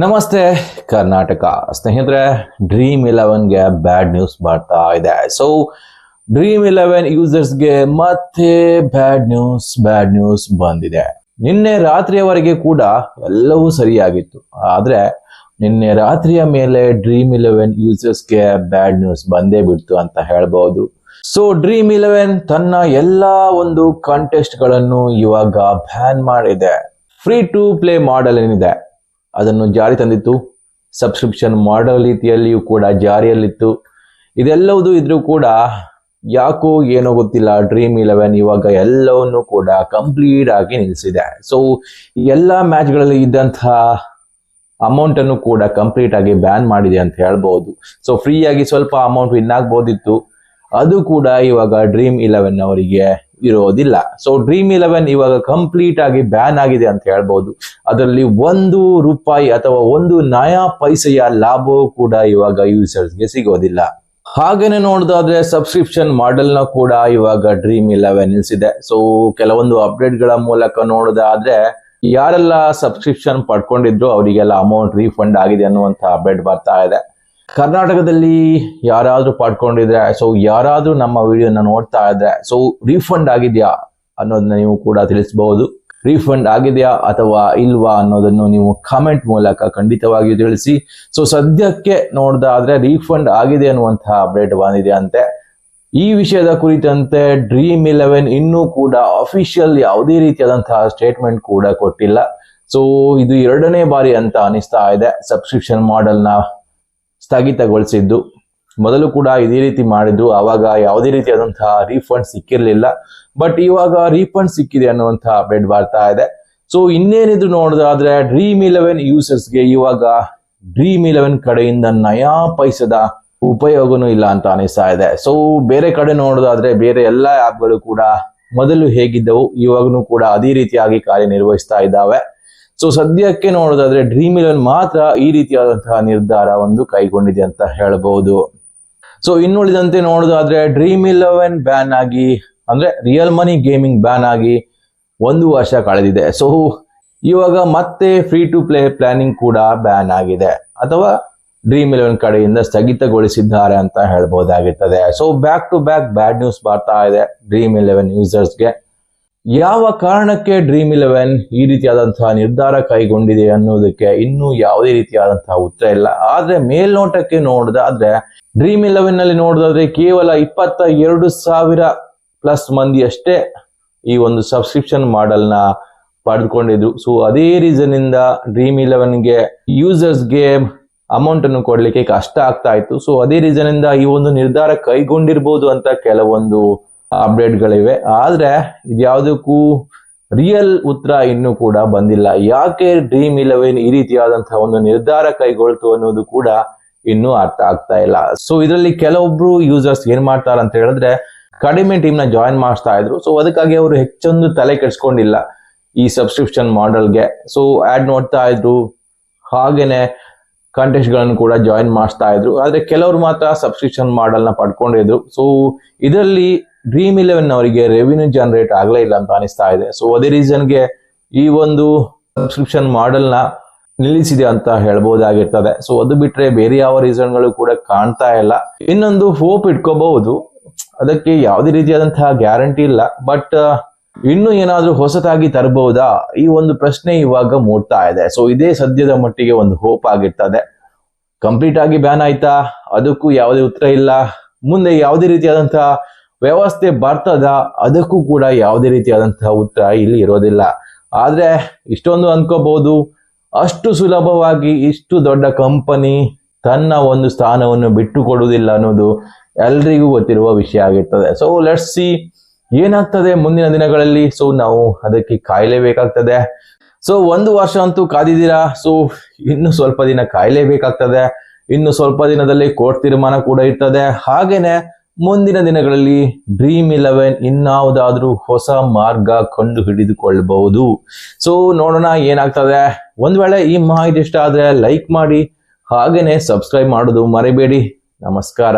ನಮಸ್ತೆ ಕರ್ನಾಟಕ ಸ್ನೇಹಿತರೆ, ಡ್ರೀಮ್11ಗೆ ಬ್ಯಾಡ್ ನ್ಯೂಸ್ ಬರ್ತಾ ಇದೆ. ಸೊ ಡ್ರೀಮ್11 ಯೂಸರ್ಸ್ಗೆ ಮತ್ತೆ ಬ್ಯಾಡ್ ನ್ಯೂಸ್ ಬಂದಿದೆ. ನಿನ್ನೆ ರಾತ್ರಿಯವರೆಗೆ ಕೂಡ ಎಲ್ಲವೂ ಸರಿಯಾಗಿತ್ತು, ಆದ್ರೆ ನಿನ್ನೆ ರಾತ್ರಿಯ ಮೇಲೆ ಡ್ರೀಮ್11 ಯೂಸರ್ಸ್ಗೆ ಬ್ಯಾಡ್ ನ್ಯೂಸ್ ಬಂದೇ ಬಿಡ್ತು ಅಂತ ಹೇಳ್ಬಹುದು. ಸೊ ಡ್ರೀಮ್11 ತನ್ನ ಎಲ್ಲಾ ಒಂದು ಕಾಂಟೆಸ್ಟ್ ಗಳನ್ನು ಇವಾಗ ಬ್ಯಾನ್ ಮಾಡಿದೆ. ಫ್ರೀ ಟು ಪ್ಲೇ ಮಾಡೆಲ್ ಏನಿದೆ ಅದನ್ನು ಜಾರಿ ತಂದಿತ್ತು. ಸಬ್ಸ್ಕ್ರಿಪ್ಷನ್ ಮಾಡೆಲ್ ರೀತಿಯಲ್ಲಿಯೂ ಕೂಡ ಜಾರಿಯಲ್ಲಿತ್ತು. ಇದೆಲ್ಲವೂ ಇದ್ರೂ ಕೂಡ ಯಾಕೋ ಏನೋ ಗೊತ್ತಿಲ್ಲ, ಡ್ರೀಮ್11 ಇವಾಗ ಎಲ್ಲವನ್ನು ಕೂಡ ಕಂಪ್ಲೀಟ್ ಆಗಿ ನಿಲ್ಲಿಸಿದೆ. ಸೊ ಎಲ್ಲ ಮ್ಯಾಚ್ಗಳಲ್ಲಿ ಇದ್ದಂತಹ ಅಮೌಂಟ್ ಅನ್ನು ಕೂಡ ಕಂಪ್ಲೀಟ್ ಆಗಿ ಬ್ಯಾನ್ ಮಾಡಿದೆ ಅಂತ ಹೇಳ್ಬಹುದು. ಸೊ ಫ್ರೀ ಆಗಿ ಸ್ವಲ್ಪ ಅಮೌಂಟ್ ವಿನ್ ಆಗ್ಬೋದಿತ್ತು, ಅದು ಕೂಡ ಇವಾಗ ಡ್ರೀಮ್11 ಅವರಿಗೆ ಇರೋದಿಲ್ಲ. ಸೊ ಡ್ರೀಮ್11 ಇವಾಗ ಕಂಪ್ಲೀಟ್ ಆಗಿ ಬ್ಯಾನ್ ಆಗಿದೆ ಅಂತ ಹೇಳ್ಬಹುದು. ಅದರಲ್ಲಿ ₹1 ಅಥವಾ 1 ನಯಾ ಪೈಸೆಯ ಲಾಭವೂ ಕೂಡ ಇವಾಗ ಯೂಸರ್ಸ್ಗೆ ಸಿಗೋದಿಲ್ಲ. ಹಾಗೇನೆ ನೋಡೋದಾದ್ರೆ ಸಬ್ಸ್ಕ್ರಿಪ್ಷನ್ ಮಾಡೆಲ್ ನ ಕೂಡ ಇವಾಗ ಡ್ರೀಮ್11 ನಿಲ್ಸಿದೆ. ಸೊ ಕೆಲವೊಂದು ಅಪ್ಡೇಟ್ ಗಳ ಮೂಲಕ ನೋಡೋದಾದ್ರೆ ಯಾರೆಲ್ಲ ಸಬ್ಸ್ಕ್ರಿಪ್ಷನ್ ಪಡ್ಕೊಂಡಿದ್ರು ಅವರಿಗೆಲ್ಲ ಅಮೌಂಟ್ ರೀಫಂಡ್ ಆಗಿದೆ ಅನ್ನುವಂತ ಅಪ್ಡೇಟ್ ಬರ್ತಾ ಇದೆ. ಕರ್ನಾಟಕದಲ್ಲಿ ಯಾರಾದ್ರೂ ಪಡ್ಕೊಂಡಿದ್ರೆ, ಸೊ ಯಾರಾದ್ರೂ ನಮ್ಮ ವಿಡಿಯೋನ ನೋಡ್ತಾ ಇದ್ರೆ, ಸೊ ರೀಫಂಡ್ ಆಗಿದ್ಯಾ ಅನ್ನೋದನ್ನ ನೀವು ಕೂಡ ತಿಳಿಸಬಹುದು. ರೀಫಂಡ್ ಆಗಿದೆಯಾ ಅಥವಾ ಇಲ್ವಾ ಅನ್ನೋದನ್ನು ನೀವು ಕಾಮೆಂಟ್ ಮೂಲಕ ಖಂಡಿತವಾಗಿಯೂ ತಿಳಿಸಿ. ಸೊ ಸದ್ಯಕ್ಕೆ ನೋಡ್ದಾದ್ರೆ ರೀಫಂಡ್ ಆಗಿದೆ ಅನ್ನುವಂತಹ ಅಪ್ಡೇಟ್ ಬಂದಿದೆ ಅಂತೆ. ಈ ವಿಷಯದ ಕುರಿತಂತೆ ಡ್ರೀಮ್11 ಇನ್ನೂ ಕೂಡ ಅಫಿಷಿಯಲ್ ಯಾವುದೇ ರೀತಿಯಾದಂತಹ ಸ್ಟೇಟ್ಮೆಂಟ್ ಕೂಡ ಕೊಟ್ಟಿಲ್ಲ. ಸೊ ಇದು 2ನೇ ಬಾರಿ ಅಂತ ಅನಿಸ್ತಾ ಇದೆ ಸಬ್ಸ್ಕ್ರಿಪ್ಷನ್ ಮಾಡೆಲ್ ನ ಸ್ಥಗಿತಗೊಳಿಸಿದ್ದು. ಮೊದಲು ಕೂಡ ಇದೇ ರೀತಿ ಮಾಡಿದ್ರು, ಆವಾಗ ಯಾವುದೇ ರೀತಿಯಾದಂತಹ ರೀಫಂಡ್ ಸಿಕ್ಕಿರ್ಲಿಲ್ಲ. ಬಟ್ ಇವಾಗ ರೀಫಂಡ್ ಸಿಕ್ಕಿದೆ ಅನ್ನುವಂತಹ ಅಪ್ಡೇಟ್ ಬರ್ತಾ ಇದೆ. ಸೊ ಇನ್ನೇನಿದ್ರು ನೋಡೋದಾದ್ರೆ ಡ್ರೀಮ್11 ಯೂಸರ್ಸ್ಗೆ ಇವಾಗ ಡ್ರೀಮ್11 ಕಡೆಯಿಂದ ನಯಾ ಪೈಸದ ಉಪಯೋಗನೂ ಇಲ್ಲ ಅಂತ ಅನಿಸ್ತಾ ಇದೆ. ಸೊ ಬೇರೆ ಕಡೆ ನೋಡೋದಾದ್ರೆ ಬೇರೆ ಎಲ್ಲಾ ಆಪ್ಗಳು ಕೂಡ ಮೊದಲು ಹೇಗಿದ್ದವು ಇವಾಗನೂ ಕೂಡ ಅದೇ ರೀತಿಯಾಗಿ ಕಾರ್ಯನಿರ್ವಹಿಸ್ತಾ ಇದ್ದಾವೆ. ಸೊ ಸದ್ಯಕ್ಕೆ ನೋಡೋದಾದ್ರೆ ಡ್ರೀಮ್11 ಮಾತ್ರ ಈ ರೀತಿಯಾದಂತಹ ನಿರ್ಧಾರ ಒಂದು ಕೈಗೊಂಡಿದೆ ಅಂತ ಹೇಳಬಹುದು. ಸೊ ಇನ್ನುಳಿದಂತೆ ನೋಡೋದಾದ್ರೆ ಡ್ರೀಮ್11 ಬ್ಯಾನ್ ಆಗಿ, ಅಂದ್ರೆ ರಿಯಲ್ ಮನಿ ಗೇಮಿಂಗ್ ಬ್ಯಾನ್ ಆಗಿ 1 ವರ್ಷ ಕಳೆದಿದೆ. ಸೊ ಇವಾಗ ಮತ್ತೆ ಫ್ರೀ ಟು ಪ್ಲೇ ಪ್ಲಾನಿಂಗ್ ಕೂಡ ಬ್ಯಾನ್ ಆಗಿದೆ ಅಥವಾ ಡ್ರೀಮ್11 ಕಡೆಯಿಂದ ಸ್ಥಗಿತಗೊಳಿಸಿದ್ದಾರೆ ಅಂತ ಹೇಳ್ಬಹುದಾಗಿರ್ತದೆ. So back to back bad news ಬರ್ತಾ ಇದೆ ಡ್ರೀಮ್11 ಯೂಸರ್ಸ್ಗೆ. ಯಾವ ಕಾರಣಕ್ಕೆ ಡ್ರೀಮ್11 ಈ ರೀತಿಯಾದಂತಹ ನಿರ್ಧಾರ ಕೈಗೊಂಡಿದೆ ಅನ್ನೋದಕ್ಕೆ ಇನ್ನೂ ಯಾವುದೇ ರೀತಿಯಾದಂತಹ ಉತ್ತರ ಇಲ್ಲ. ಆದ್ರೆ ಮೇಲ್ನೋಟಕ್ಕೆ ನೋಡೋದಾದ್ರೆ ಡ್ರೀಮ್11 ನಲ್ಲಿ ನೋಡೋದಾದ್ರೆ ಕೇವಲ 22,000 ಪ್ಲಸ್ ಮಂದಿ ಅಷ್ಟೇ ಈ ಒಂದು ಸಬ್ಸ್ಕ್ರಿಪ್ಷನ್ ಮಾಡೆಲ್ ನ ಪಡೆದುಕೊಂಡಿದ್ರು. ಸೊ ಅದೇ ರೀಸನ್ ಇಂದ ಡ್ರೀಮ್11ಗೆ ಯೂಸರ್ಸ್ಗೆ ಅಮೌಂಟ್ ಅನ್ನು ಕೊಡ್ಲಿಕ್ಕೆ ಕಷ್ಟ ಆಗ್ತಾ ಇತ್ತು. ಸೊ ಅದೇ ರೀಸನ್ ಇಂದ ಈ ಒಂದು ನಿರ್ಧಾರ ಕೈಗೊಂಡಿರ್ಬೋದು ಅಂತ ಕೆಲವೊಂದು ಅಪ್ಡೇಟ್ ಗಳಿವೆ. ಆದ್ರೆ ಇದ್ಯಾವುದಕ್ಕೂ ರಿಯಲ್ ಉತ್ತರ ಇನ್ನೂ ಕೂಡ ಬಂದಿಲ್ಲ. ಯಾಕೆ ಡ್ರೀಮ್11 ಈ ರೀತಿಯಾದಂತಹ ಒಂದು ನಿರ್ಧಾರ ಕೈಗೊಳ್ತು ಅನ್ನೋದು ಕೂಡ ಇನ್ನೂ ಅರ್ಥ ಆಗ್ತಾ ಇಲ್ಲ. ಸೊ ಇದರಲ್ಲಿ ಕೆಲವೊಬ್ರು ಯೂಸರ್ಸ್ ಏನ್ ಮಾಡ್ತಾರ ಅಂತ ಹೇಳಿದ್ರೆ ಕಡಿಮೆ ಟೀಮ್ ನ ಜಾಯಿನ್ ಮಾಡ್ತಾ ಇದ್ರು. ಸೊ ಅದಕ್ಕಾಗಿ ಅವರು ಹೆಚ್ಚೊಂದು ತಲೆ ಕೆಡ್ಸ್ಕೊಂಡಿಲ್ಲ ಈ ಸಬ್ಸ್ಕ್ರಿಪ್ಷನ್ ಮಾಡೆಲ್ಗೆ. ಸೊ ಆಡ್ ನೋಡ್ತಾ ಇದ್ರು, ಹಾಗೇನೆ ಕಾಂಟೆಸ್ಟ್ ಗಳನ್ನು ಕೂಡ ಜಾಯಿನ್ ಮಾಡಿಸ್ತಾ ಇದ್ರು. ಆದ್ರೆ ಕೆಲವರು ಮಾತ್ರ ಸಬ್ಸ್ಕ್ರಿಪ್ಷನ್ ಮಾಡೆಲ್ ನ ಪಡ್ಕೊಂಡಿದ್ರು. ಸೊ ಇದರಲ್ಲಿ ಡ್ರೀಮ್11 ಅವರಿಗೆ ರೆವಿನ್ಯೂ ಜನರೇಟ್ ಆಗಲೇ ಇಲ್ಲ ಅಂತ ಅನಿಸ್ತಾ ಇದೆ. ಸೊ ಅದೇ ರೀಸನ್ಗೆ ಈ ಒಂದು ಸಬ್ಸ್ಕ್ರಿಪ್ಷನ್ ಮಾಡೆಲ್ ನ ನಿಲ್ಲಿಸಿದೆ ಅಂತ ಹೇಳ್ಬಹುದಾಗಿರ್ತದೆ. ಸೊ ಅದು ಬಿಟ್ರೆ ಬೇರೆ ಯಾವ ರೀಸನ್ ಗಳು ಕೂಡ ಕಾಣ್ತಾ ಇಲ್ಲ. ಇನ್ನೊಂದು ಹೋಪ್ ಇಟ್ಕೋಬಹುದು, ಅದಕ್ಕೆ ಯಾವುದೇ ರೀತಿಯಾದಂತಹ ಗ್ಯಾರಂಟಿ ಇಲ್ಲ. ಬಟ್ ಇನ್ನು ಏನಾದ್ರೂ ಹೊಸತಾಗಿ ತರಬಹುದಾ ಈ ಒಂದು ಪ್ರಶ್ನೆ ಇವಾಗ ಮೂಡ್ತಾ ಇದೆ. ಸೊ ಇದೇ ಸದ್ಯದ ಮಟ್ಟಿಗೆ ಒಂದು ಹೋಪ್ ಆಗಿರ್ತದೆ. ಕಂಪ್ಲೀಟ್ ಆಗಿ ಬ್ಯಾನ್ ಆಯ್ತಾ, ಅದಕ್ಕೂ ಯಾವುದೇ ಉತ್ತರ ಇಲ್ಲ. ಮುಂದೆ ಯಾವುದೇ ರೀತಿಯಾದಂತಹ ವ್ಯವಸ್ಥೆ ಬರ್ತದ, ಅದಕ್ಕೂ ಕೂಡ ಯಾವುದೇ ರೀತಿಯಾದಂತಹ ಉತ್ತರ ಇಲ್ಲಿ ಇರೋದಿಲ್ಲ. ಆದ್ರೆ ಇಷ್ಟೊಂದು ಅನ್ಕೋಬಹುದು, ಅಷ್ಟು ಸುಲಭವಾಗಿ ಇಷ್ಟು ದೊಡ್ಡ ಕಂಪನಿ ತನ್ನ ಒಂದು ಸ್ಥಾನವನ್ನು ಬಿಟ್ಟು ಕೊಡುವುದಿಲ್ಲ ಅನ್ನೋದು ಎಲ್ರಿಗೂ ಗೊತ್ತಿರುವ ವಿಷಯ ಆಗಿರ್ತದೆ. ಸೊ ಲೆಟ್ಸ್ ಸಿ ಏನಾಗ್ತದೆ ಮುಂದಿನ ದಿನಗಳಲ್ಲಿ. ಸೊ ನಾವು ಅದಕ್ಕೆ ಕಾಯಲೇಬೇಕಾಗ್ತದೆ. ಸೊ 1 ವರ್ಷ ಅಂತೂ ಕಾದಿದ್ದೀರಾ. ಸೊ ಇನ್ನು ಸ್ವಲ್ಪ ದಿನ ಕಾಯಲೇಬೇಕಾಗ್ತದೆ. ಇನ್ನು ಸ್ವಲ್ಪ ದಿನದಲ್ಲಿ ಕೋರ್ಟ್ ತೀರ್ಮಾನ ಕೂಡ ಇರ್ತದೆ. ಹಾಗೇನೆ ಮುಂದಿನ ದಿನಗಳಲ್ಲಿ ಡ್ರೀಮ್11 ಇನ್ನಾವುದಾದ್ರೂ ಹೊಸ ಮಾರ್ಗ ಕಂಡು ಹಿಡಿದುಕೊಳ್ಳಬಹುದು. ಸೊ ನೋಡೋಣ ಏನಾಗ್ತದೆ. ಒಂದ್ ವೇಳೆ ಈ ಮಾಹಿತಿ ಇಷ್ಟ ಆದ್ರೆ ಲೈಕ್ ಮಾಡಿ, ಹಾಗೇನೆ ಸಬ್ಸ್ಕ್ರೈಬ್ ಮಾಡೋದು ಮರಿಬೇಡಿ. ನಮಸ್ಕಾರ.